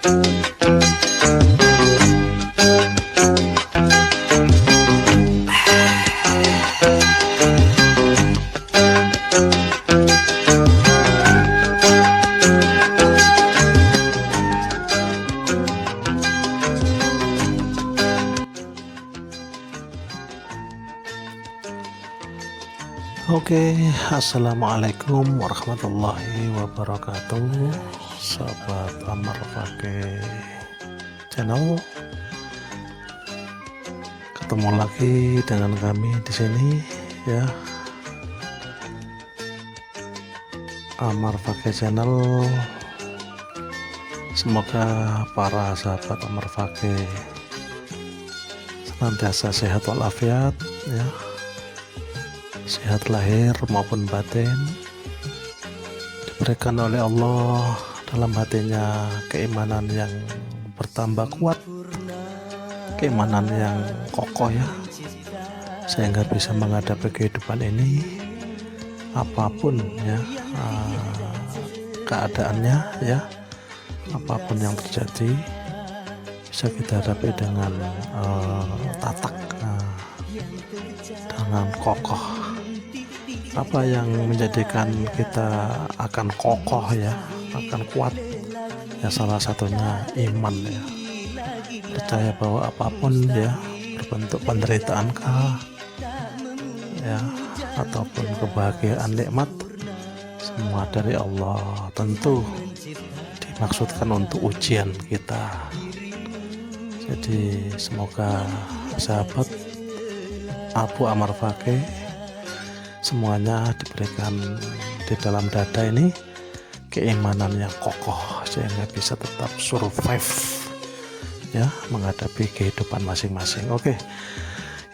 Oke, assalamualaikum warahmatullahi wabarakatuh, sahabat Amar Fakih channel. Ketemu lagi dengan kami di sini ya, Amar Fakih channel. Semoga para sahabat Amar Fakih senantiasa sehat walafiat ya, sehat lahir maupun batin, diberikan oleh Allah dalam hatinya keimanan yang bertambah kuat, keimanan yang kokoh ya, sehingga bisa menghadapi kehidupan ini apapun ya keadaannya ya, apapun yang terjadi bisa kita hadapi dengan tatak, dengan kokoh. Apa yang menjadikan kita akan kokoh ya, akan kuat ya, salah satunya iman ya, percaya bahwa apapun ya, berbentuk penderitaan kah ya, ataupun kebahagiaan nikmat, semua dari Allah, tentu dimaksudkan untuk ujian kita. Jadi semoga sahabat Abu Amar Fakih semuanya diberikan di dalam dada ini keimanan yang kokoh, sehingga bisa tetap survive ya, menghadapi kehidupan masing-masing. Oke,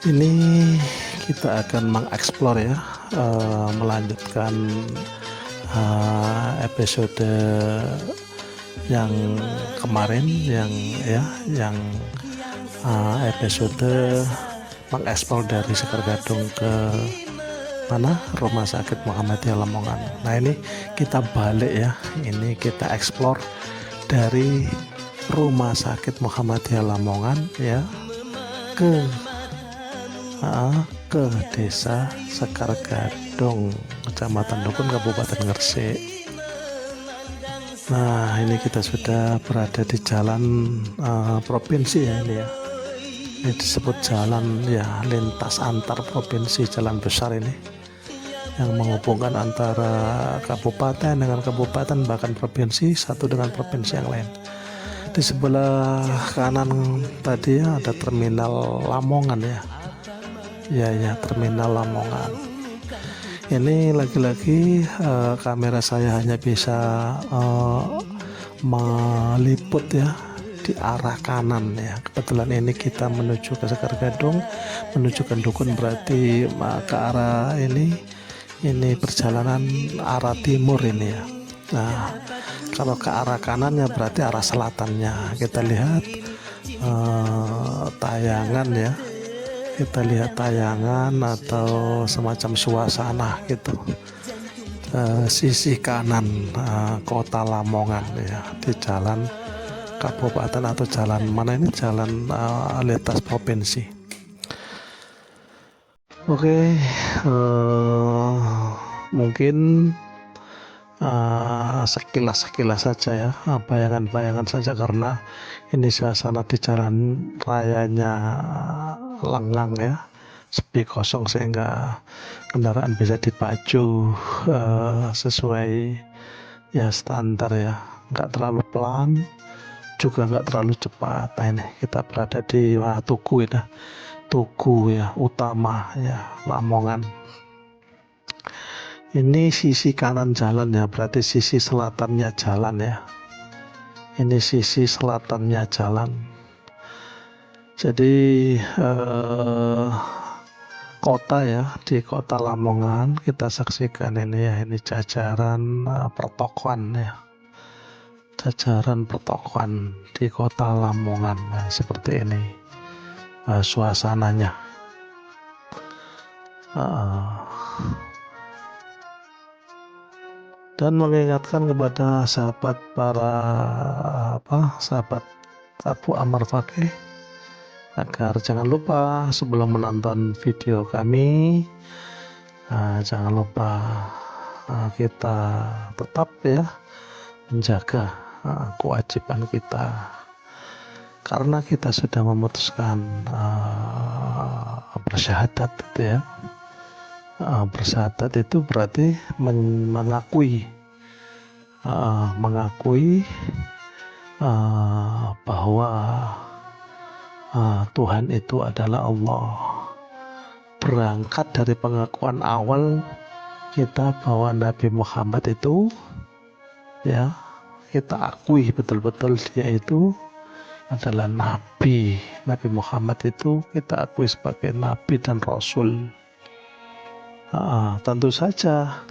ini kita akan mengeksplor ya, melanjutkan episode yang kemarin, yang episode mengeksplor dari Sekar Gadung ke mana, Rumah Sakit Muhammadiyah Lamongan. Nah, ini kita balik ya, ini kita eksplor dari Rumah Sakit Muhammadiyah Lamongan ya ke Desa Sekar Gadung, Kecamatan Dukun, Kabupaten Gresik. Nah, ini kita sudah berada di jalan provinsi ya, ini ya, ini disebut jalan ya, lintas antar provinsi, jalan besar ini yang menghubungkan antara kabupaten dengan kabupaten, bahkan provinsi satu dengan provinsi yang lain. Di sebelah kanan tadi ya ada terminal Lamongan ya, terminal Lamongan. Ini lagi-lagi kamera saya hanya bisa meliput ya di arah kanan ya. Kebetulan ini kita menuju ke Sekar Gadung, menuju ke Dukun, berarti ke arah ini perjalanan arah timur ini ya. Nah, kalau ke arah kanannya berarti arah selatannya. Kita lihat tayangan ya, kita lihat tayangan atau semacam suasana gitu, sisi kanan kota Lamongan ya, di jalan kabupaten atau jalan mana ini, jalan lintas provinsi. Oke, mungkin sekilas saja ya, bayangan saja, karena ini suasana di jalan rayanya lengang ya, sepi kosong, sehingga kendaraan bisa dipacu sesuai ya standar ya, nggak terlalu pelan juga nggak terlalu cepat. Nah, ini kita berada di Tugu ya, utama ya, Lamongan. Ini sisi kanan jalan ya, berarti sisi selatannya jalan ya. Ini sisi selatannya jalan. Jadi kota ya, di kota Lamongan kita saksikan ini ya, ini jajaran pertokoan ya, jajaran pertokoan di kota Lamongan. Nah, seperti ini suasananya. dan mengingatkan kepada sahabat Abu Ammar Fakih agar jangan lupa sebelum menonton video kami, jangan lupa kita tetap ya menjaga kewajiban kita, karena kita sudah memutuskan bersyahadat itu ya. Bersyahadat itu berarti mengakui bahwa Tuhan itu adalah Allah. Berangkat dari pengakuan awal kita bahwa Nabi Muhammad itu ya, kita akui betul-betul dia itu adalah Nabi. Nabi Muhammad itu kita akui sebagai Nabi dan Rasul. Tentu saja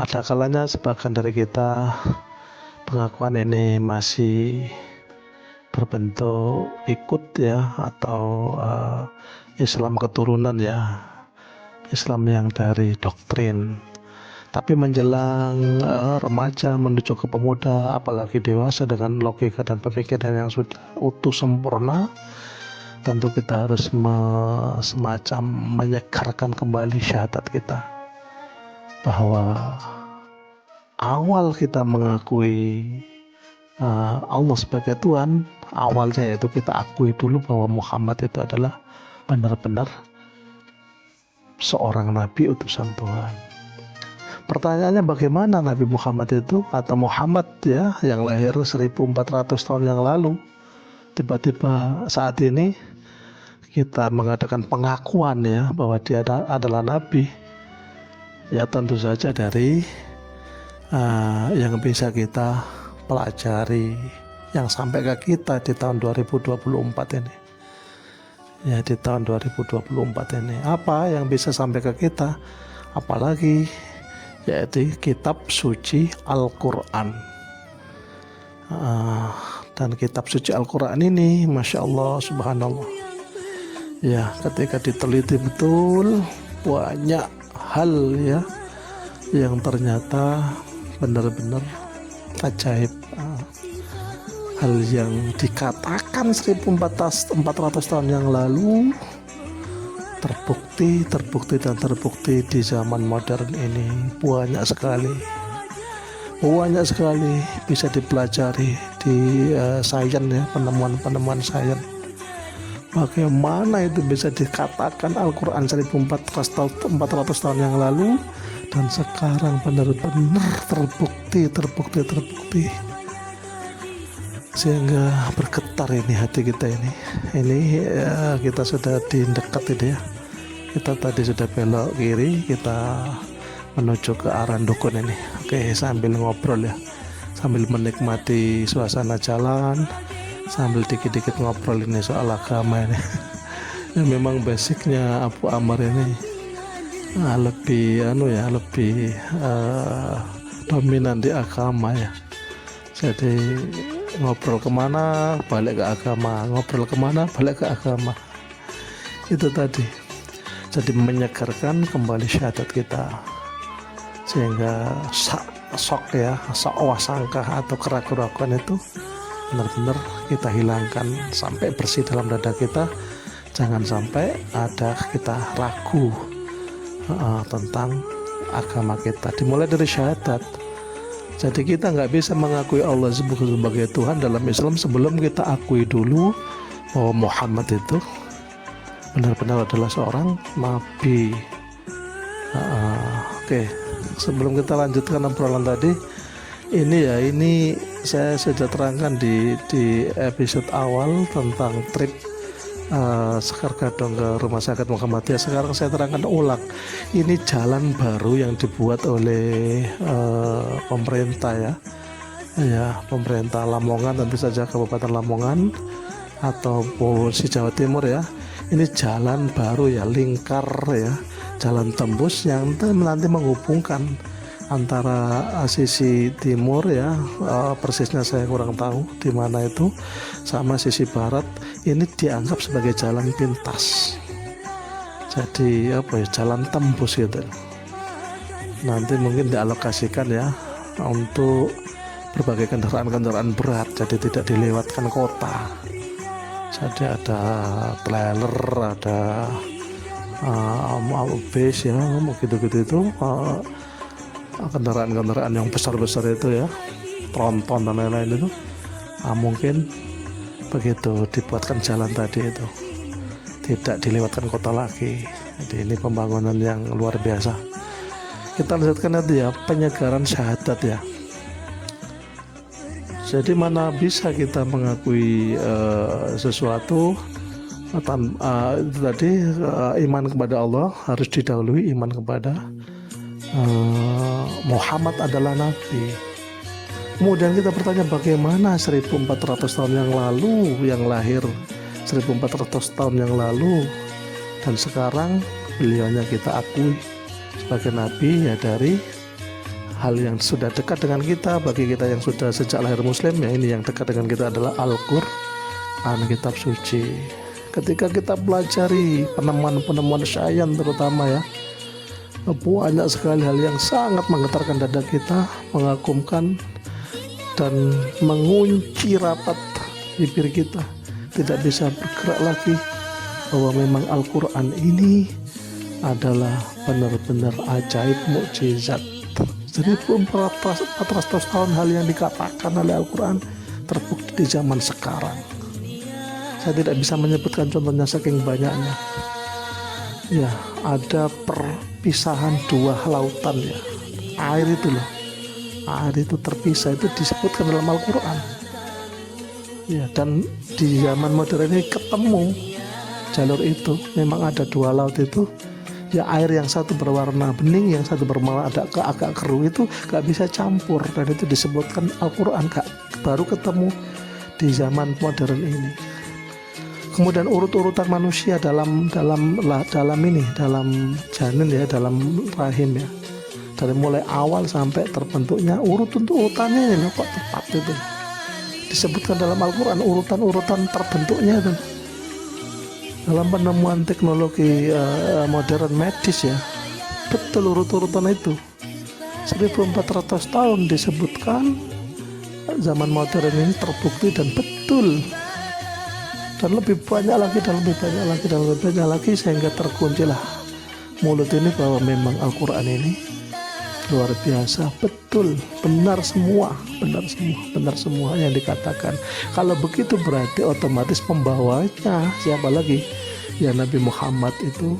ada kalanya sebagian dari kita pengakuan ini masih berbentuk ikut ya, atau Islam keturunan ya, Islam yang dari doktrin. Tapi menjelang remaja menuju ke pemuda, apalagi dewasa dengan logika dan pemikiran yang sudah utuh sempurna, tentu kita harus semacam menyegarkan kembali syahadat kita, bahwa awal kita mengakui Allah sebagai Tuhan, awalnya yaitu kita akui dulu bahwa Muhammad itu adalah benar-benar seorang nabi utusan Tuhan. Pertanyaannya, bagaimana Nabi Muhammad itu atau Muhammad ya, yang lahir 1400 tahun yang lalu, tiba-tiba saat ini kita mengadakan pengakuan ya bahwa dia adalah nabi? Ya tentu saja dari yang bisa kita pelajari, yang sampai ke kita di tahun 2024 ini. Ya, di tahun 2024 ini apa yang bisa sampai ke kita, apalagi yaitu kitab suci Al-Quran. Dan kitab suci Al-Quran ini Masya Allah, Subhanallah ya, ketika diteliti betul, banyak hal ya yang ternyata benar-benar ajaib. Hal yang dikatakan 1400 tahun yang lalu terbukti di zaman modern ini banyak sekali bisa dipelajari di sains ya, penemuan sains. Bagaimana itu bisa dikatakan Al-Quran 1400 tahun yang lalu dan sekarang benar-benar terbukti, sehingga bergetar ini hati kita ini kita sudah di dekat ini ya. Kita tadi sudah belok kiri, kita menuju ke arah dukun ini. Oke, sambil ngobrol ya, sambil menikmati suasana jalan, sambil dikit-dikit ngobrol ini soal agama ini. Ya, memang basicnya Abu Ammar ini lebih dominan di agama ya. Jadi ngobrol kemana balik ke agama, ngobrol kemana balik ke agama. Itu tadi, jadi menyegarkan kembali syahadat kita, sehingga sangka atau keraguan itu benar-benar kita hilangkan sampai bersih dalam dada kita. Jangan sampai ada kita ragu tentang agama kita, dimulai dari syahadat. Jadi kita nggak bisa mengakui Allah sebagai Tuhan dalam Islam sebelum kita akui dulu bahwa Muhammad itu benar-benar adalah seorang nabi. Oke, sebelum kita lanjutkan obrolan tadi, ini saya sudah terangkan di episode awal tentang trip Sekar Gadong ke Rumah Sakit Muhammadiyah. Sekarang saya terangkan ulang. Ini jalan baru yang dibuat oleh pemerintah ya, pemerintah Lamongan, tentu saja Kabupaten Lamongan atau Provinsi Jawa Timur ya. Ini jalan baru ya, lingkar ya, jalan tembus yang nanti menghubungkan antara sisi timur ya, persisnya saya kurang tahu di mana itu, sama sisi barat. Ini dianggap sebagai jalan pintas, jadi jalan tembus gitu. nanti mungkin dialokasikan ya untuk berbagai kendaraan-kendaraan berat, jadi tidak dilewatkan kota. Jadi ada trailer, ada bus ya, gitu-gitu itu kendaraan-kendaraan yang besar-besar itu ya, tronton dan lain-lain itu mungkin begitu dibuatkan jalan tadi itu tidak dilewatkan kota lagi. Jadi ini pembangunan yang luar biasa. Kita lihatkan nanti ya, penyegaran syahadat ya. Jadi mana bisa kita mengakui sesuatu itu tadi, iman kepada Allah harus didahului iman kepada Muhammad adalah Nabi. Kemudian kita bertanya, bagaimana 1400 tahun yang lalu yang lahir 1400 tahun yang lalu dan sekarang beliaunya kita akui sebagai Nabi ya, dari hal yang sudah dekat dengan kita. Bagi kita yang sudah sejak lahir muslim ya, ini yang dekat dengan kita adalah Al-Quran, kitab suci. Ketika kita pelajari penemuan-penemuan syayan terutama ya, banyak sekali hal yang sangat menggetarkan dada kita, mengagumkan dan mengunci rapat bibir kita, tidak bisa bergerak lagi, bahwa memang Al-Quran ini adalah benar-benar ajaib, mukjizat. Jadi 400 tahun hal yang dikatakan oleh Al-Quran terbukti di zaman sekarang. Saya tidak bisa menyebutkan contohnya saking banyaknya. Ya, ada perpisahan dua lautan ya, air itu loh, air itu terpisah, itu disebutkan dalam Al-Quran ya. Dan di zaman modern ini ketemu jalur itu, memang ada dua laut itu ya, air yang satu berwarna bening, yang satu berwarna agak keruh, itu gak bisa campur, dan itu disebutkan Al-Quran, baru ketemu di zaman modern ini. Kemudian urut-urutan manusia dalam ini, dalam janin ya, dalam rahim ya, dari mulai awal sampai terbentuknya, urutannya ini kok tepat itu disebutkan dalam Al-Quran, urutan terbentuknya itu. Dalam penemuan teknologi modern medis ya, betul urutan itu 1400 tahun disebutkan, zaman modern ini terbukti dan betul, dan lebih banyak lagi dan lebih banyak lagi dan lebih banyak lagi, sehingga terkuncilah mulut ini bahwa memang Al-Quran ini luar biasa, betul, benar semua yang dikatakan. Kalau begitu berarti otomatis pembawanya siapa lagi? Ya, Nabi Muhammad itu,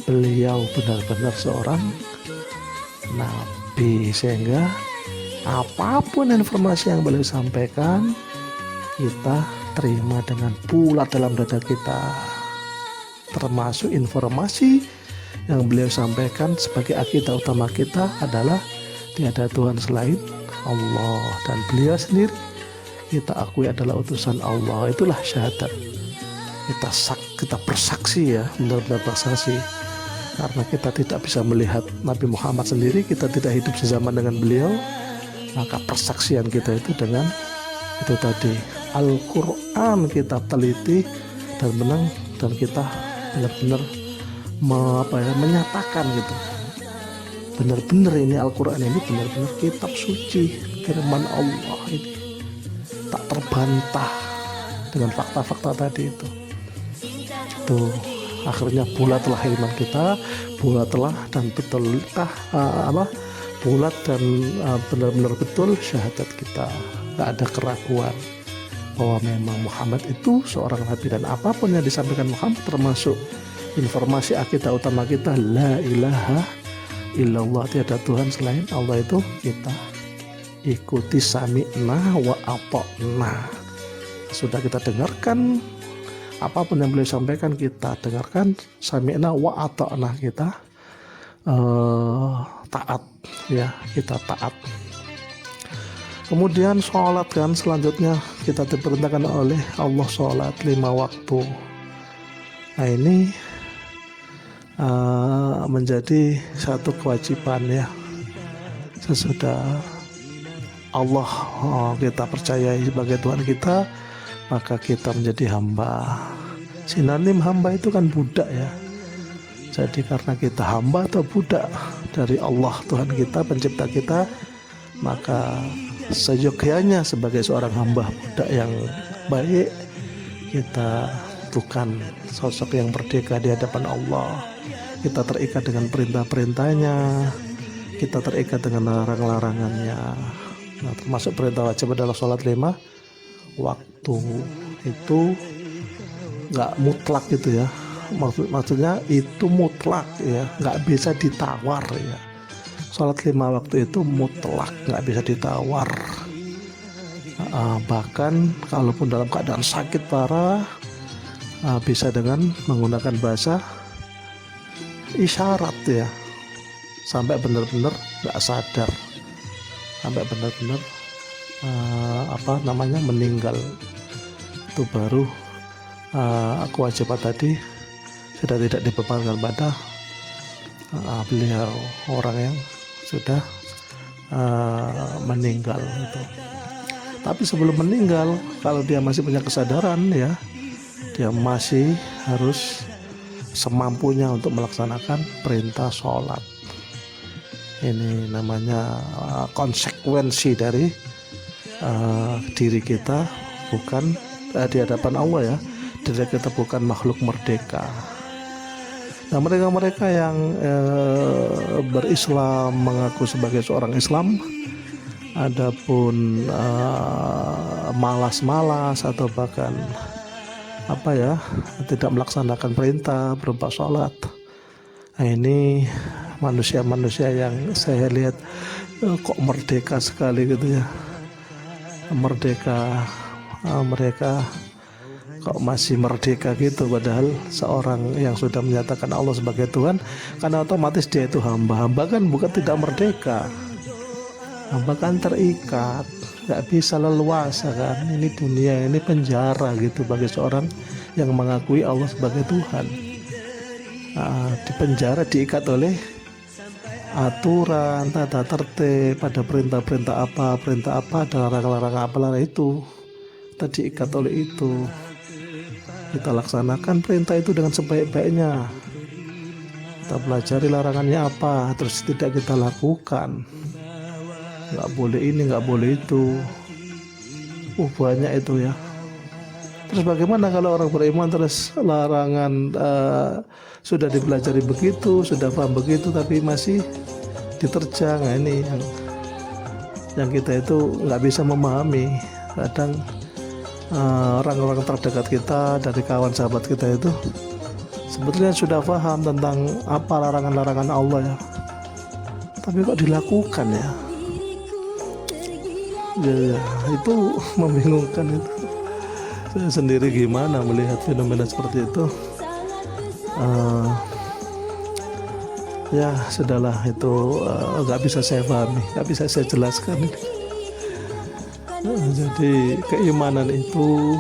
beliau benar-benar seorang Nabi, sehingga apapun informasi yang beliau sampaikan kita terima dengan bulat dalam dada kita, termasuk informasi yang beliau sampaikan sebagai akidah utama kita adalah tiada Tuhan selain Allah, dan beliau sendiri kita akui adalah utusan Allah. Itulah syahadat. Kita bersaksi ya, benar-benar bersaksi, karena kita tidak bisa melihat Nabi Muhammad sendiri, kita tidak hidup sezaman dengan beliau, maka persaksian kita itu dengan itu tadi, Al-Quran kita teliti dan menang, dan kita benar-benar menyatakan gitu, benar-benar ini Al-Quran ini benar-benar kitab suci, firman Allah ini tak terbantah dengan fakta-fakta tadi itu. Akhirnya bulatlah iman kita, bulatlah dan betulkah bulat dan benar-benar betul syahadat kita, gak ada keraguan bahwa memang Muhammad itu seorang nabi, dan apapun yang disampaikan Muhammad termasuk informasi akidah utama kita, la ilaha illallah, tiada Tuhan selain Allah, itu kita ikuti, sami'na wa ata'na. Sudah kita dengarkan apapun yang beliau sampaikan, kita dengarkan, sami'na wa ata'na, kita taat ya, kita taat. Kemudian sholat kan, selanjutnya kita diperintahkan oleh Allah sholat 5 waktu. Nah ini menjadi satu kewajiban ya, sesudah Allah kita percayai sebagai Tuhan kita, maka kita menjadi hamba. Sinonim hamba itu kan budak ya. Jadi karena kita hamba atau budak dari Allah Tuhan kita, pencipta kita, maka seyogyanya sebagai seorang hamba budak yang baik, kita bukan sosok yang merdeka di hadapan Allah. Kita terikat dengan perintah-perintahnya, kita terikat dengan larang-larangannya. Nah, termasuk perintah wajib adalah sholat 5 waktu. Itu nggak mutlak gitu ya, maksudnya itu mutlak ya, nggak bisa ditawar ya. Sholat 5 waktu itu mutlak, nggak bisa ditawar. Bahkan kalaupun dalam keadaan sakit parah, bisa dengan menggunakan bahasa isyarat ya, sampai benar-benar nggak sadar, sampai benar-benar meninggal. Itu baru kewajiban tadi sudah tidak dibebankan pada beliau, orang yang sudah meninggal itu. Tapi sebelum meninggal, kalau dia masih punya kesadaran ya, dia masih harus semampunya untuk melaksanakan perintah sholat. Ini namanya konsekuensi dari diri kita, bukan di hadapan Allah ya. Diri kita bukan makhluk merdeka. Nah, mereka-mereka yang berislam, mengaku sebagai seorang Islam, adapun malas-malas atau bahkan tidak melaksanakan perintah berupa sholat. Nah, ini manusia-manusia yang saya lihat kok merdeka sekali gitu ya. Mereka kok masih merdeka gitu, padahal seorang yang sudah menyatakan Allah sebagai Tuhan, karena otomatis dia itu hamba. Hamba kan bukan tidak merdeka, hamba kan terikat, nggak bisa leluasa kan. Ini dunia, ini penjara gitu bagi seorang yang mengakui Allah sebagai Tuhan. Di penjara diikat oleh aturan, tata tertib, pada perintah apa, dan larang-larang apalah itu. Kita diikat oleh itu. Kita laksanakan perintah itu dengan sebaik-baiknya. Kita pelajari larangannya apa, terus tidak kita lakukan. Nggak boleh ini, nggak boleh itu. Banyak itu ya. Terus bagaimana kalau orang beriman terus larangan sudah dipelajari begitu, sudah paham begitu, tapi masih diterjang. Nah, ini yang kita itu nggak bisa memahami. Kadang orang-orang terdekat kita, dari kawan sahabat kita itu sebetulnya sudah paham tentang apa larangan-larangan Allah ya, tapi kok dilakukan ya. Ya, itu membingungkan itu. Saya sendiri gimana melihat fenomena seperti itu. Ya sudahlah, itu nggak bisa saya pahami, nggak bisa saya jelaskan. Jadi keimanan itu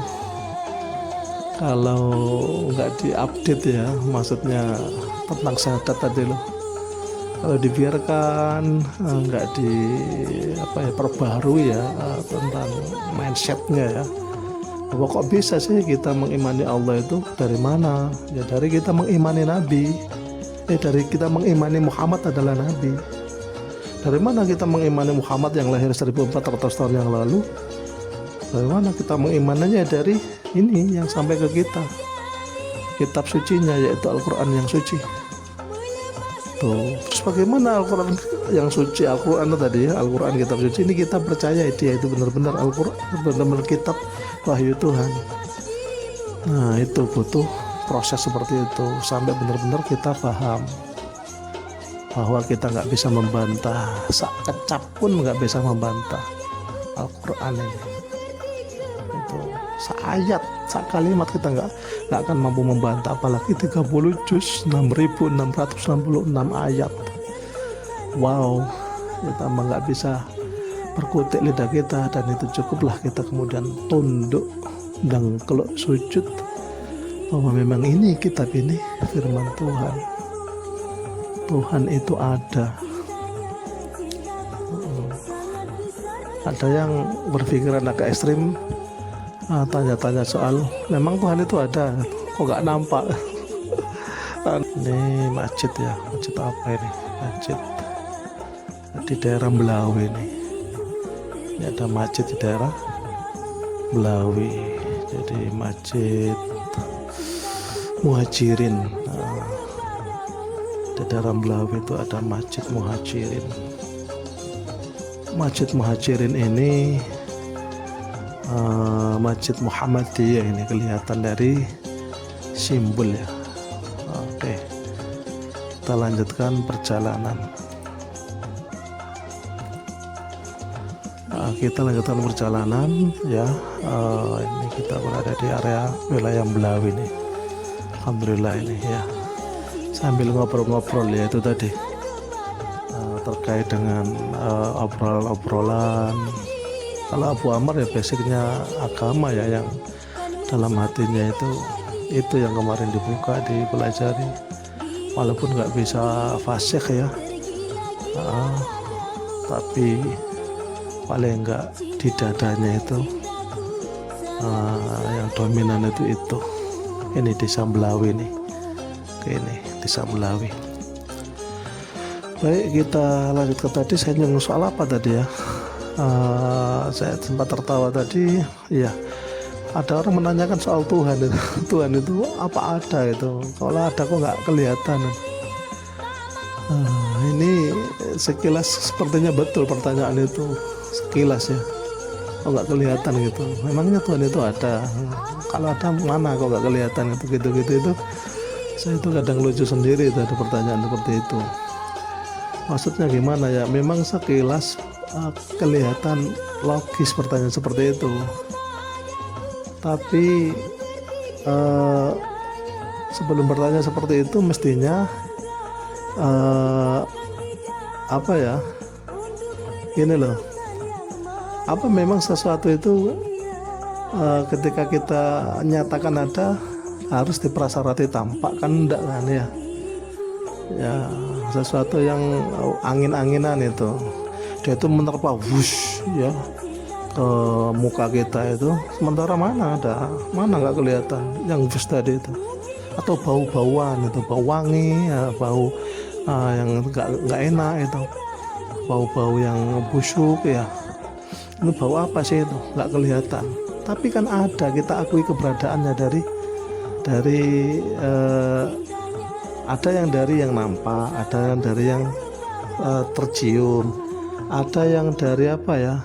kalau nggak diupdate ya, maksudnya tentang syahadat tadi loh, kalau dibiarkan nggak perbaharui ya tentang mindsetnya ya, bahwa kok bisa sih kita mengimani Allah itu dari mana? Ya dari kita mengimani Nabi, dari kita mengimani Muhammad adalah Nabi. Dari mana kita mengimani Muhammad yang lahir 1400 tahun yang lalu? Dari mana kita mengimaninya? Dari ini yang sampai ke kita, kitab sucinya, yaitu Al-Quran yang suci. Tuh, terus bagaimana Al-Quran yang suci, Al-Quran tadi ya, Al-Quran kitab suci ini kita percaya dia itu benar-benar Al-Quran, benar-benar kitab wahyu Tuhan. Nah, itu butuh proses seperti itu sampai benar-benar kita paham bahwa kita nggak bisa membantah, sekecap pun nggak bisa membantah Al-Quran ini. Itu seayat, sekalimat kita nggak akan mampu membantah, apalagi 30 juz, 6.666 ayat. Wow, kita nggak bisa berkutik lidah kita, dan itu cukuplah kita kemudian tunduk dan keluk sujud bahwa memang ini kitab ini firman Tuhan. Tuhan itu ada. Ada yang berpikiran agak ekstrim, tanya-tanya soal memang Tuhan itu ada, kok gak nampak. Ini masjid ya, masjid apa ini? Masjid di daerah Belawi nih. Ini ada masjid di daerah Belawi. Jadi masjid Muhajirin. Nah, di daerah Belawi itu ada masjid Muhajirin. Masjid Muhajirin ini Masjid Muhammadiyah, ini kelihatan dari simbol ya. Oke, kita lanjutkan perjalanan. Kita lanjutkan perjalanan ya. Ini kita berada di area wilayah Belawi nih. Alhamdulillah ini ya. Sambil ngobrol-ngobrol ya itu tadi terkait dengan obrolan. Kalau Abu Ammar ya basicnya agama ya, yang dalam hatinya itu yang kemarin dibuka, dipelajari, walaupun nggak bisa fasih ya, tapi paling enggak di dadanya itu yang dominan itu. Ini desa Belawi nih, ini desa Belawi. Baik, kita lanjut ke tadi. Saya nyinggung soal apa tadi ya? Saya sempat tertawa tadi ya. Ada orang menanyakan soal Tuhan itu. Tuhan itu apa ada itu? Kalau ada kok nggak kelihatan. Ini sekilas sepertinya betul pertanyaan itu, sekilas ya. Kok nggak kelihatan gitu? Memangnya Tuhan itu ada? Kalau ada mana kok nggak kelihatan gitu itu? Saya itu kadang lucu sendiri itu, ada pertanyaan seperti itu. Maksudnya gimana ya? Memang sekilas kelihatan logis pertanyaan seperti itu. Tapi sebelum bertanya seperti itu mestinya apa ya? Gini loh. Apa memang sesuatu itu ketika kita nyatakan ada harus diprasarati tampak? Kan enggak kan ya? Ya, sesuatu yang angin-anginan itu, dia itu menerpa wush ya ke muka kita itu, sementara mana nggak kelihatan yang wush tadi itu, atau bau-bauan itu, bau wangi ya, bau yang nggak enak itu, bau-bau yang busuk ya, itu bau apa sih itu, nggak kelihatan, tapi kan ada, kita akui keberadaannya dari ada yang dari yang nampak, ada yang dari yang tercium, ada yang dari apa ya,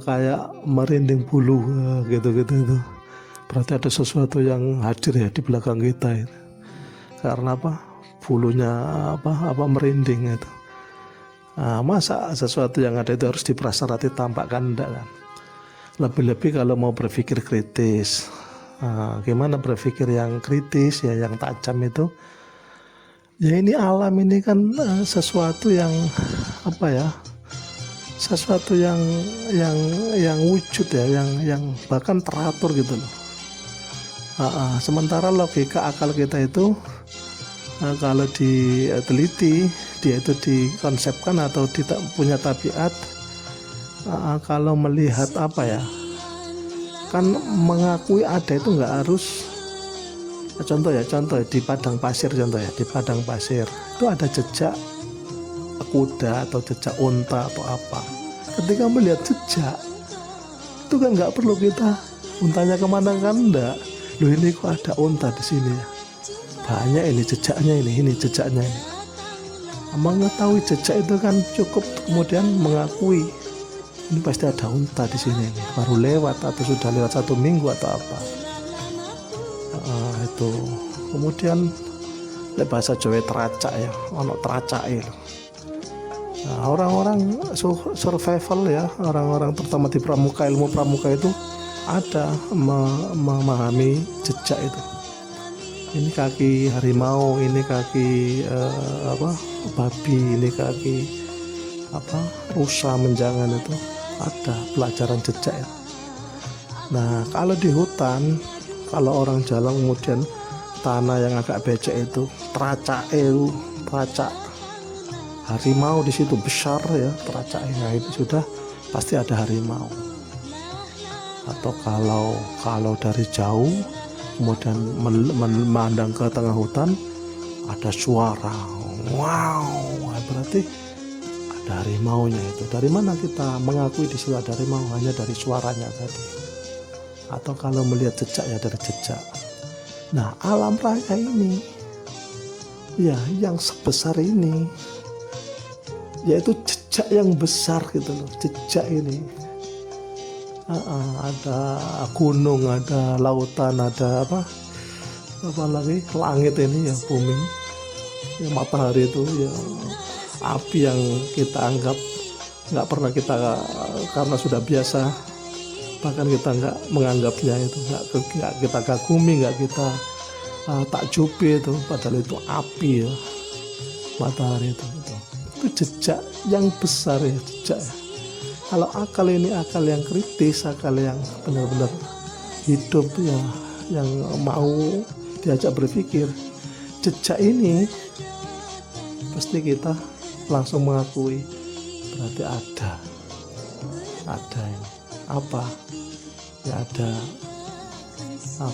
kayak merinding bulu gitu itu. Berarti ada sesuatu yang hadir ya di belakang kita itu. Karena apa? Bulunya apa merinding itu. Masa sesuatu yang ada itu harus diprasarati tampak? Kan enggak kan? Lebih-lebih kalau mau berpikir kritis. Gimana berpikir yang kritis ya, yang tajam itu ya, ini alam ini kan sesuatu yang apa ya, sesuatu yang wujud ya, yang bahkan teratur gitu loh. Sementara logika akal kita itu kalau diteliti, dia itu dikonsepkan atau tidak punya tabiat, kalau melihat apa ya, kan mengakui ada itu nggak harus. Contoh ya di padang pasir, di padang pasir itu ada jejak kuda atau jejak unta atau apa. Ketika melihat jejak itu kan nggak perlu kita untanya kemana, kan enggak. Loh, ini kok ada unta di sini ya, banyak ini jejaknya, ini jejaknya ini. Mengetahui jejak itu kan cukup, kemudian mengakui ini pasti ada unta di sini nih, baru lewat atau sudah lewat 1 minggu atau apa. Itu kemudian bahasa Jawa teracak ya, ono teracak ya. Orang-orang survival ya, orang-orang terutama di pramuka, ilmu pramuka itu ada memahami jejak itu. Ini kaki harimau, ini kaki babi, ini kaki rusa menjangan, itu ada pelajaran jejak ya. Nah, kalau di hutan, kalau orang jalan kemudian tanah yang agak becek itu teracak harimau di situ besar ya, teracaknya itu sudah pasti ada harimau. Atau kalau dari jauh kemudian memandang ke tengah hutan, ada suara, wow, berarti ada harimaunya itu. Dari mana kita mengakui di situ ada harimau? Hanya dari suaranya tadi, atau kalau melihat jejak ya dari jejak. Nah, alam raya ini ya yang sebesar ini, yaitu jejak yang besar gitu loh, jejak ini. Ada gunung, ada lautan, ada apa lagi, langit ini ya, bumi ya, matahari itu ya, api yang kita anggap nggak pernah kita, karena sudah biasa, bahkan kita nggak menganggapnya itu, nggak kita kagumi, nggak kita takjubi itu, padahal itu api ya, matahari itu jejak yang besar ya, jejak ya. Kalau akal ini akal yang kritis, akal yang benar-benar hidup ya, yang mau diajak berpikir, jejak ini pasti kita langsung mengakui berarti ada ini apa ya, ada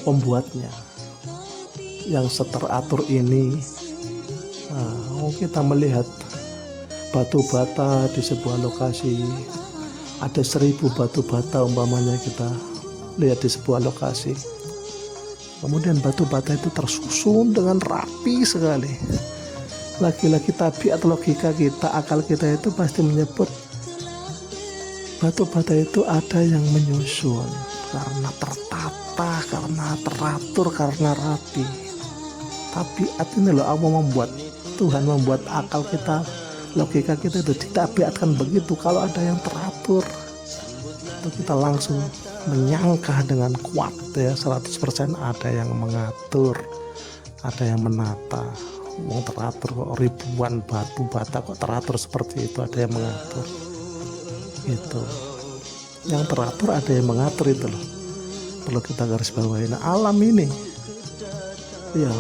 pembuatnya yang seteratur ini. Kita melihat batu bata di sebuah lokasi, ada 1000 batu bata umpamanya, kita lihat di sebuah lokasi, kemudian batu bata itu tersusun dengan rapi sekali. Lagi-lagi tabiat, logika kita, akal kita itu pasti menyebut batu bata itu ada yang menyusun karena tertata, karena teratur, karena rapi. Tabiat ini loh, Allah membuat, Tuhan membuat akal kita, logika kita itu ditabiatkan begitu. Kalau ada yang teratur itu kita langsung menyangka dengan kuat ya, 100% ada yang mengatur, ada yang menata. Mau teratur kok, ribuan batu bata kok teratur seperti itu, ada yang mengatur itu. Yang teratur ada yang mengatur itu loh, perlu kita garis bawahi. Nah, alam ini ya,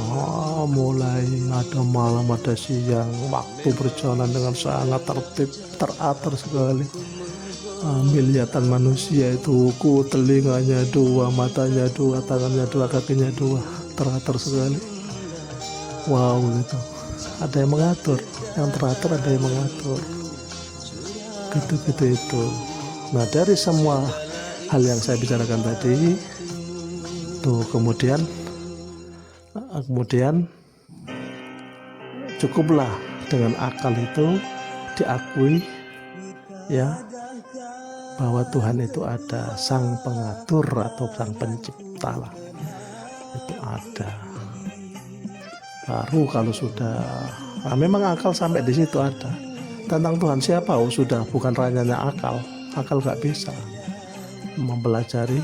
mulai ada malam, ada siang, waktu berjalan dengan sangat tertib, teratur sekali. Miliatan manusia itu, telinganya 2, matanya 2, tangannya 2, kakinya 2, teratur sekali. Wow gitu, ada yang mengatur, yang teratur ada yang mengatur, gitu itu. Nah, dari semua hal yang saya bicarakan tadi tuh, kemudian cukuplah dengan akal itu diakui ya, bahwa Tuhan itu ada, sang pengatur atau sang pencipta lah, itu ada. Baru kalau sudah memang akal sampai di situ ada, tentang Tuhan siapa, sudah bukan ranahnya akal nggak bisa mempelajari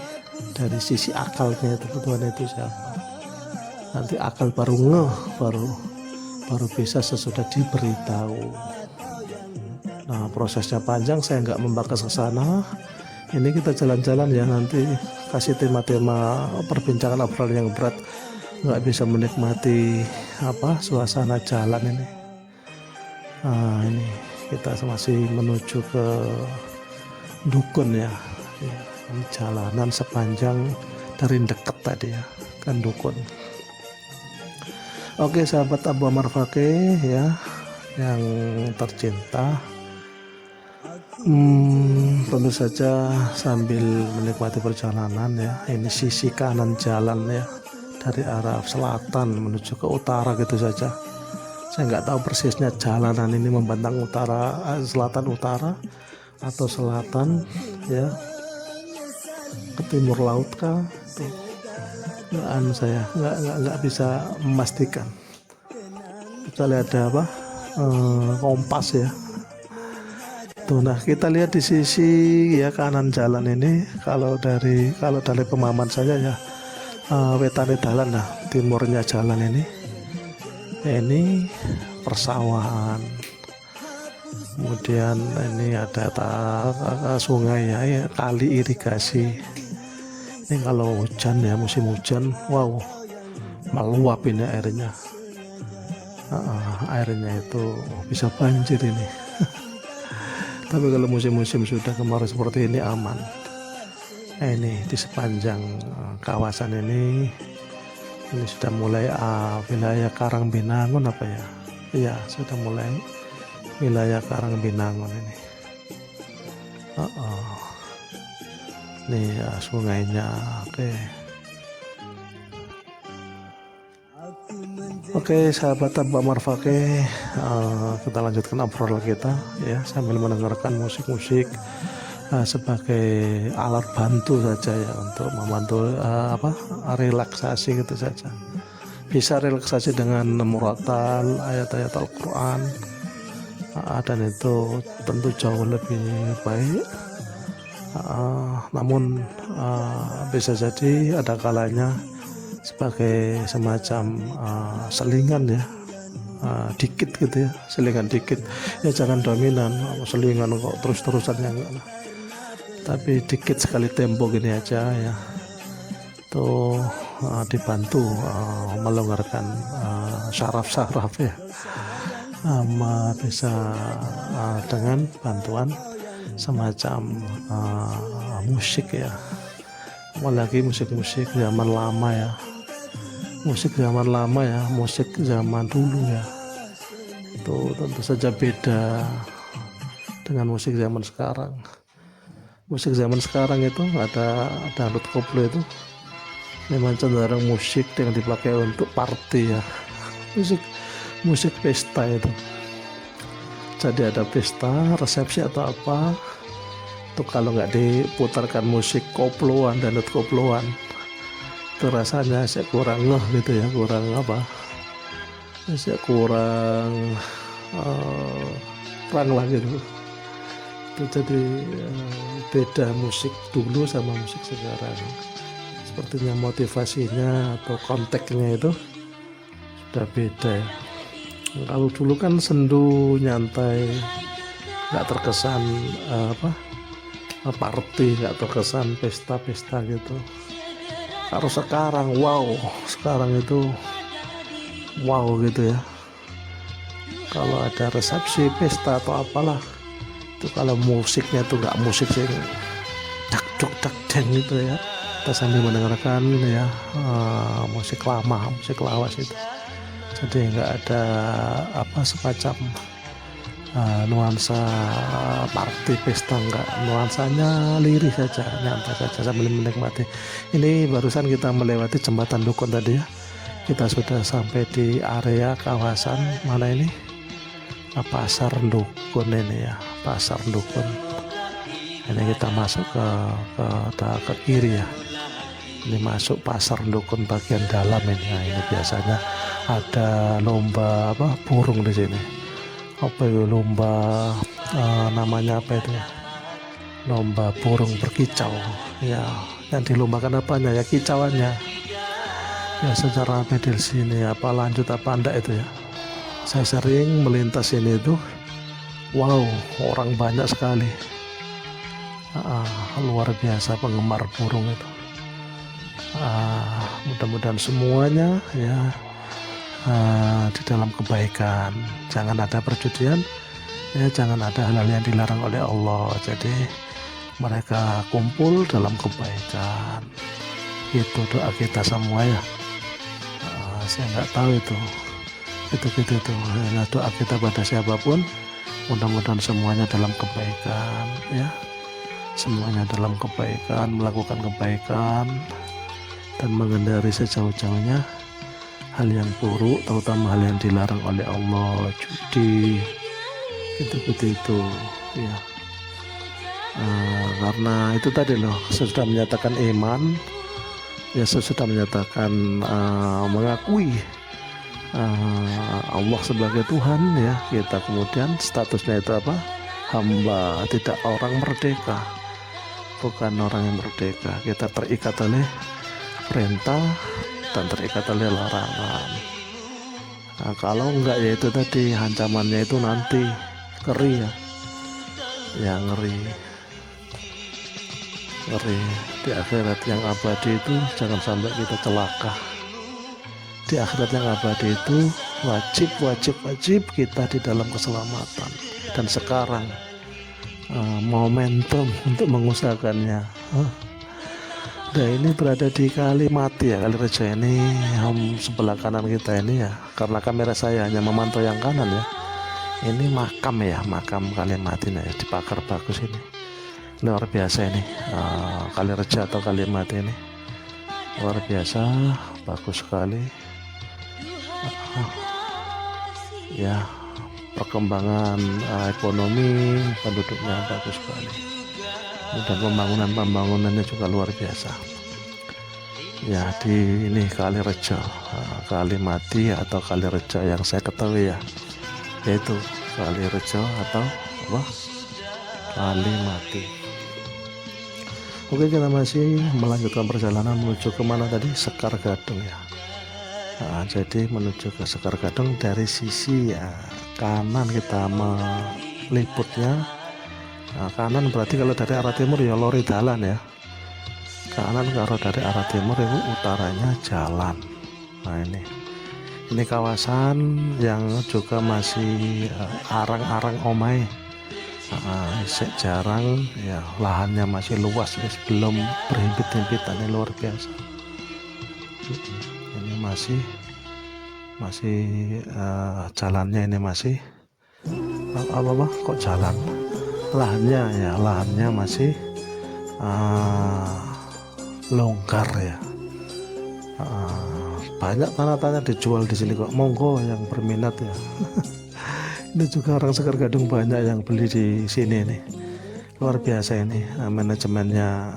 dari sisi akalnya itu, Tuhan itu siapa. Nanti akal baru baru bisa sesudah diberitahu. Nah, prosesnya panjang, saya nggak membahas ke sana. Ini kita jalan-jalan ya, nanti kasih tema-tema perbincangan obrolan yang berat, nggak bisa menikmati suasana jalan ini. Nah, ini kita masih menuju ke dukun ya. Ini jalanan sepanjang dari dekat tadi ya, kan dukun. Oke, sahabat Abu Ammar Fakih ya, yang tercinta, tentu saja sambil menikmati perjalanan ya, ini sisi kanan jalan ya, dari arah selatan menuju ke utara gitu saja. Saya nggak tahu persisnya jalanan ini membentang selatan utara atau selatan ya, ke timur laut kah, saya nggak bisa memastikan. Kita lihat ada kompas ya tuh. Nah, kita lihat di sisi ya kanan jalan ini, kalau dari pemahaman saya ya, wetane dalan, nah timurnya jalan ini persawahan. Kemudian ini ada sungai ya, kali irigasi. Ini kalau hujan ya, musim hujan, wow, meluap ini airnya. Airnya itu bisa banjir ini. Tapi kalau musim-musim sudah kemarau seperti ini aman. Ini di sepanjang kawasan ini Ini sudah mulai wilayah Karangbinangun apa ya? Iya, sudah mulai wilayah Karangbinangun ini. Nih ya, sungainya. Oke, sahabat Mbak Marfake, kita lanjutkan obrolan kita ya sambil mendengarkan musik-musik sebagai alat bantu saja ya untuk membantu relaksasi gitu saja. Bisa relaksasi dengan murotal ayat-ayat Al-Quran, dan itu tentu jauh lebih baik. Namun bisa jadi ada kalanya sebagai semacam selingan ya, dikit gitu ya, selingan dikit ya, jangan dominan selingan kok terus-terusan ya enggak lah, tapi dikit sekali tempo gini aja ya, tuh dibantu melonggarkan syaraf-syaraf ya, bisa dengan bantuan semacam musik ya, apalagi musik-musik zaman lama ya, musik zaman dulu ya, itu tentu saja beda dengan musik zaman sekarang. Musik zaman sekarang itu ada dangdut koplo itu memang cenderung musik yang dipakai untuk party ya, musik pesta itu. Jadi ada pesta, resepsi atau apa, itu kalau nggak diputarkan musik koploan, dangdut koploan, itu rasanya saya kurang gitu ya, kurang lah gitu. Itu jadi beda musik dulu sama musik sekarang. Sepertinya motivasinya atau konteksnya itu sudah beda ya. Kalau dulu kan sendu, nyantai, nggak terkesan party, nggak terkesan pesta-pesta gitu. Kalau sekarang itu wow gitu ya. Kalau ada resepsi, pesta atau apalah, itu kalau musiknya itu nggak musik sih dak deng gitu ya, kita sambil mendengarkan ya musik lama, musik lawas itu. Jadi nggak ada semacam nuansa party pesta, enggak, nuansanya lirih saja, nyantai saja sambil menikmati. Ini barusan kita melewati jembatan Dukun tadi ya, kita sudah sampai di area kawasan mana ini, Pasar Dukun ini ya, Pasar Dukun. Ini kita masuk ke kiri ya, ini masuk Pasar Dukun bagian dalam ini. Nah, ini biasanya ada lomba burung di sini. Lomba namanya apa itu ya, lomba burung berkicau ya, yang dilombakan apanya ya, kicauannya ya. Secara medil sini apa lanjut apa enggak itu ya, saya sering melintas ini itu, orang banyak sekali, luar biasa penggemar burung itu. Mudah-mudahan semuanya ya di dalam kebaikan, jangan ada perjudian ya, jangan ada hal-hal yang dilarang oleh Allah. Jadi mereka kumpul dalam kebaikan, itu doa kita semua ya. Saya nggak tahu itu hanya doa kita pada siapapun, mudah-mudahan semuanya dalam kebaikan ya, semuanya dalam kebaikan, melakukan kebaikan dan menghindari sejauh-jauhnya hal yang buruk, terutama hal yang dilarang oleh Allah, judi, itu ya. Karena itu tadi loh, sesudah menyatakan iman ya, sesudah menyatakan mengakui Allah sebagai Tuhan ya, kita kemudian statusnya itu apa, hamba, tidak orang merdeka, bukan orang yang merdeka. Kita terikat oleh perintah dan terikat oleh larangan. Nah, kalau enggak ya itu tadi ancamannya itu nanti ngeri ya, ngeri di akhirat yang abadi itu. Jangan sampai kita celaka di akhirat yang abadi itu. Wajib kita di dalam keselamatan, dan sekarang momentum untuk mengusahakannya. Nah, ini berada di Kalimati ya, Kalirejo ini sebelah kanan kita ini ya, karena kamera saya hanya memantau yang kanan ya. Ini makam ya, makam Kalimati ya, dibakar bagus ini, luar biasa ini. Kalirejo atau Kalimati ini luar biasa, bagus sekali ya. Perkembangan ekonomi penduduknya bagus sekali, dan pembangunannya juga luar biasa ya. Di ini Kalirejo, Kalimati atau Kalirejo yang saya ketahui ya, yaitu Kalirejo atau apa, Kalimati. Oke, kita masih melanjutkan perjalanan menuju kemana tadi, Sekar Gadung ya. Jadi menuju ke Sekar Gadung dari sisi kanan kita meliputnya. Kanan berarti kalau dari arah timur ya lori dalan ya. Kanan kalau dari arah timur itu utaranya jalan. Nah, ini kawasan yang juga masih arang-arang omai. Jarang ya, lahannya masih luas ya, belum berhimpit-himpitan, ini luar biasa. Ini masih jalannya ini masih apa kok jalan, lahannya masih longgar ya. Banyak tanah-tanah dijual di sini kok, monggo yang berminat ya. Ini juga orang Sekar Gadung banyak yang beli di sini nih, luar biasa ini. Manajemennya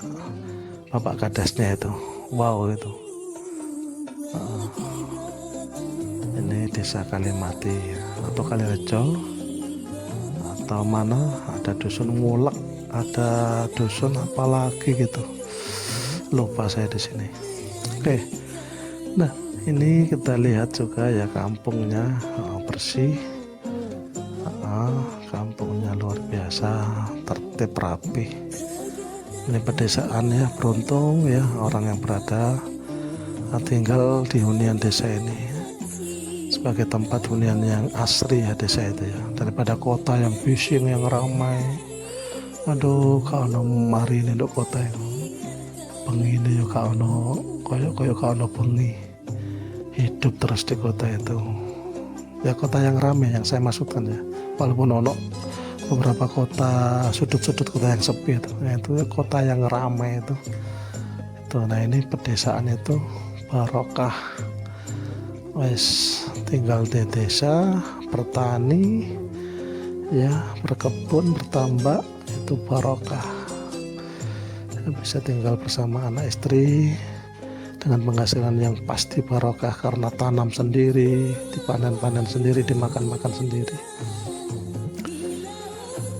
Bapak Kadasnya itu, wow itu. Ini desa Kalimati atau Kalirejo atau mana, ada dusun Mulak, ada dusun apalagi gitu, lupa saya di sini. Oke, nah ini kita lihat juga ya kampungnya bersih, kampungnya luar biasa, tertib rapi. Ini pedesaan ya, beruntung ya orang yang berada tinggal di hunian desa ini, sebagai tempat hunian yang asri ya desa itu ya, daripada kota yang bising yang ramai. Aduh, kalau mari ini untuk kota itu bengi yuk, kalau koyo bengi hidup terus di kota itu ya, kota yang ramai yang saya maksudkan ya. Walaupun ono beberapa kota, sudut-sudut kota yang sepi itu kota yang ramai itu. Nah, ini pedesaan itu barokah, wes tinggal di desa, bertani ya, berkebun, bertambak, itu barokah. Bisa tinggal bersama anak istri dengan penghasilan yang pasti barokah, karena tanam sendiri, dipanen-panen sendiri, dimakan-makan sendiri.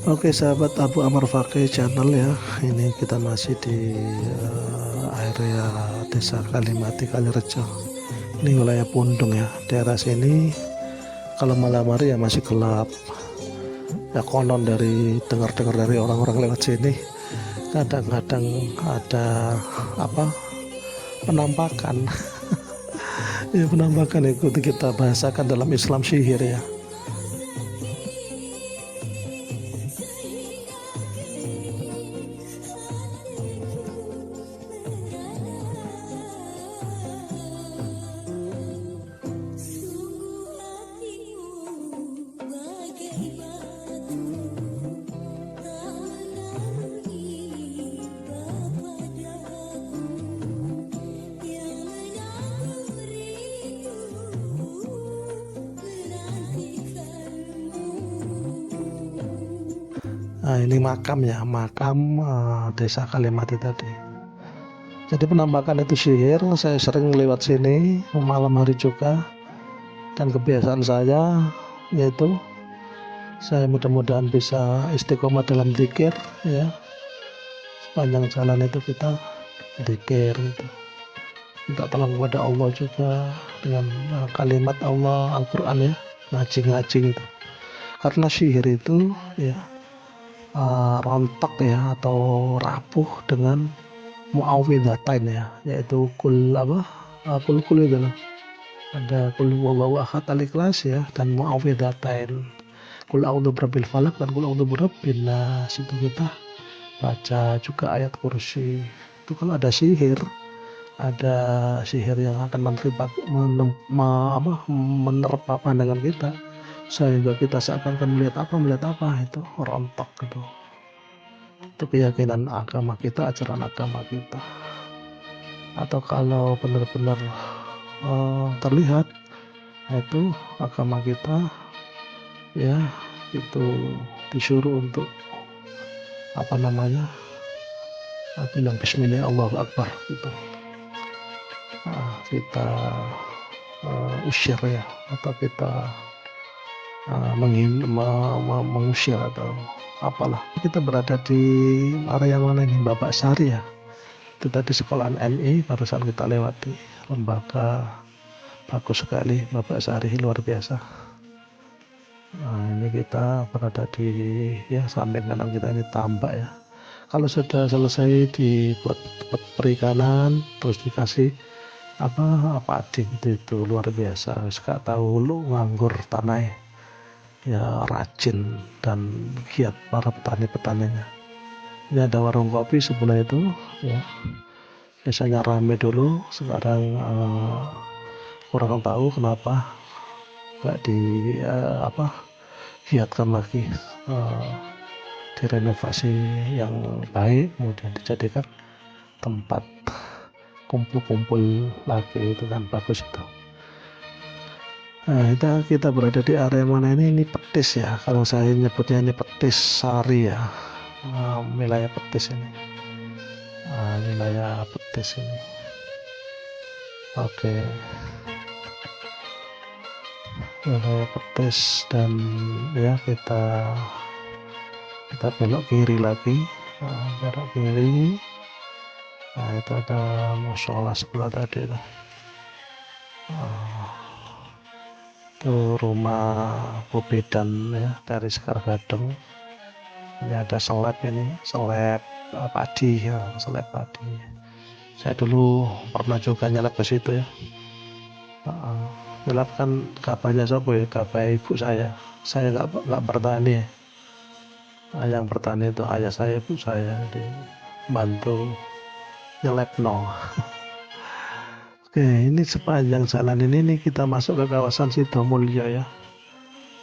Oke sahabat Abu Amar Fakih channel ya, ini kita masih di area desa Kalimati Kalirejo. Ini wilayah Pundung ya, daerah sini kalau malam hari ya masih gelap ya, konon dari dengar-dengar dari orang-orang lewat sini kadang-kadang ada penampakan. Ya, penampakan itu kita bahasakan dalam Islam sihir ya. Nah, ini makam ya, makam desa Kalimati tadi. Jadi penampakan itu sihir, saya sering lewat sini malam hari juga, dan kebiasaan saya yaitu saya mudah-mudahan bisa istiqomah dalam dzikir ya. Sepanjang jalan itu kita dzikir gitu, minta tolong kepada Allah juga dengan kalimat Allah, Al-Quran ya, ngaji gitu. Karena sihir itu ya rontok ya atau rapuh dengan muawwidzatain ya, yaitu kul itu loh. Ada kul huwallahu ahad, al-ikhlas ya, dan muawwidzatain, kul a'udzu birabbil falaq dan kul a'udzu birabbin nas. Itu kita baca juga ayat kursi. Itu kalau ada sihir yang akan menerpa pandangan kita sehingga kita seakan-akan melihat apa itu rontok gitu. Itu keyakinan agama kita, ajaran agama kita. Atau kalau benar-benar terlihat, itu agama kita ya itu disuruh untuk bilang Bismillah Allahu Akbar gitu. Kita usir ya, atau kita mengusir atau apalah. Kita berada di area mana ini, Bapak Sari ya. Itu tadi sekolahan MI barusan kita lewati, lembaga bagus sekali, Bapak Sari luar biasa. Ini kita berada di samping kanan kita ini tambak ya. Kalau sudah selesai dibuat perikanan, terus dikasih padi itu luar biasa. Gak tahu lu nganggur tanah ya, rajin dan giat para petani-petaninya. Ini ada warung kopi sebelah itu ya. Biasanya rame dulu, sekarang kurang tahu kenapa nggak giatkan lagi, direnovasi yang baik, kemudian dijadikan tempat kumpul-kumpul lagi, itu kan bagus itu. Nah, kita berada di area mana ini Petis ya, kalau saya nyebutnya ini Petis Sari ya, wilayah Petis ini, wilayah Petis ini. Oke, wilayah Petis, dan ya kita belok kiri lagi, belok kiri. Nah, itu ada musola sebelah tadi itu. Itu rumah Bobedan ya, dari Sekar Gading. Ini ada seleb padi ya, seleb padi. Saya dulu pernah juga nyelep ke situ ya. Nyelep kan gabahnya siapa ya, gabah ibu saya nggak bertani ya. Yang bertani itu ayah saya, ibu saya, dibantu nyelep no. Oke, ini sepanjang jalan ini kita masuk ke kawasan Sidomulyo ya.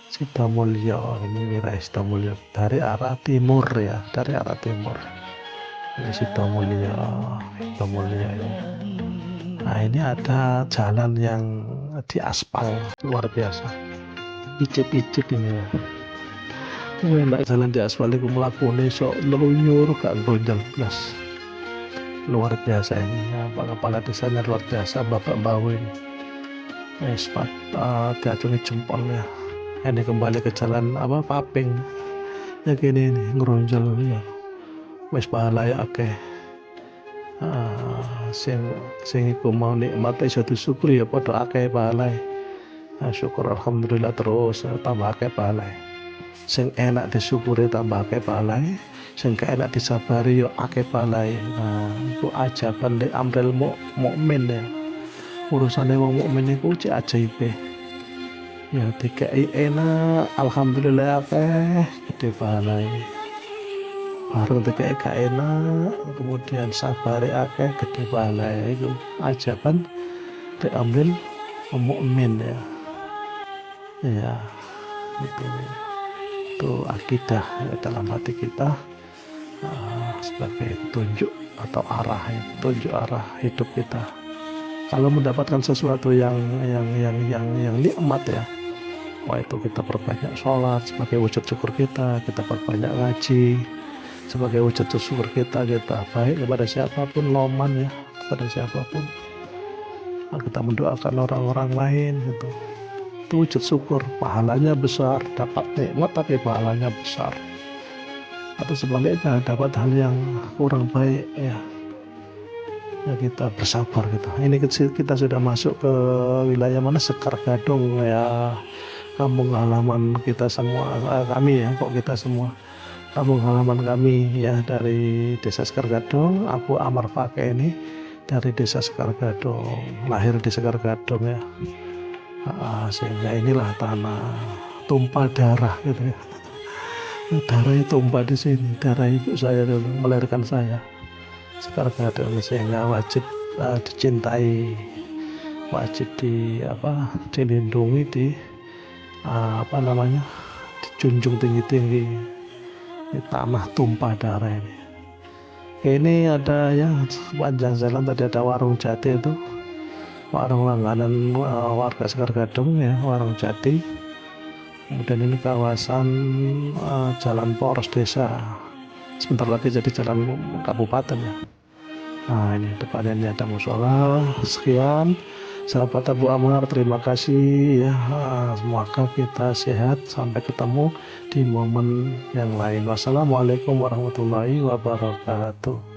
Sidomulyo, ini wilayah Sidomulyo dari arah timur ya, Ini Sidomulyo ini. Nah, ini ada jalan yang diaspal luar biasa. Icip-icip ini ya. Enak jalan diaspal itu melakoni sok ngelunyur gak ngeronjal blas. Luar biasa ini ya, kepala desanya luar biasa, Bapak Bawe ini. Diacungi jempol ya. Ini kembali ke jalan Paping ya, gini ini ngeronjol ya, wis pahala ya akeh. Sing iku mau nikmat iso disyukuri ya padha akeh pahalae. Syukur alhamdulillah terus tambah akeh pahalae. Sing enak disyukuri tambah akeh pahalae, sing gak enak disabari yo akeh pahalae. Nah, itu ajaban di amril mukmin ya. Urusane wong mukmin iku cek ajaib ya, dikai enak alhamdulillah akeh gede pahalae. Baru dikai gak enak kemudian sabari akeh gede pahalae. Itu ajaban di amril mukmin ya. Ya, itu akidah dalam hati kita, sebagai petunjuk atau tunjuk arah hidup kita. Kalau mendapatkan sesuatu yang nikmat ya, itu kita perbanyak sholat sebagai wujud syukur kita perbanyak ngaji sebagai wujud syukur kita baik kepada siapapun, loman ya, kepada siapapun. Kita mendoakan orang-orang lain gitu. Itu wujud syukur, pahalanya besar, dapat nikmat tapi pahalanya besar. Atau sebaliknya dapat hal yang kurang baik ya, kita bersabar gitu. Ini kita sudah masuk ke wilayah mana, Sekar Gading ya, kampung halaman kita semua, kami ya, kita semua kampung halaman kami ya, dari desa Sekar Gading. Abu Amar Fakih ini dari desa Sekar Gading, lahir di Sekar Gading ya. Sehingga inilah tanah tumpah darah gitu ya. darahnya tumpah di sini, darah ibu saya dulu melahirkan saya. Sekarang ada sehingga wajib dicintai, wajib dilindungi, apa namanya, dijunjung tinggi-tinggi. Ini tanah tumpah darah ini. Ini ada yang sepanjang jalan tadi ada warung jati, itu warung langganan warga Sekar Gadung ya, warung jati. Kemudian ini kawasan jalan poros desa, sebentar lagi jadi jalan kabupaten ya. Nah ini depannya ini ada musola. Sekian, sahabat Abu Amar, terima kasih ya. Semoga kita sehat, sampai ketemu di momen yang lain. Wassalamualaikum warahmatullahi wabarakatuh.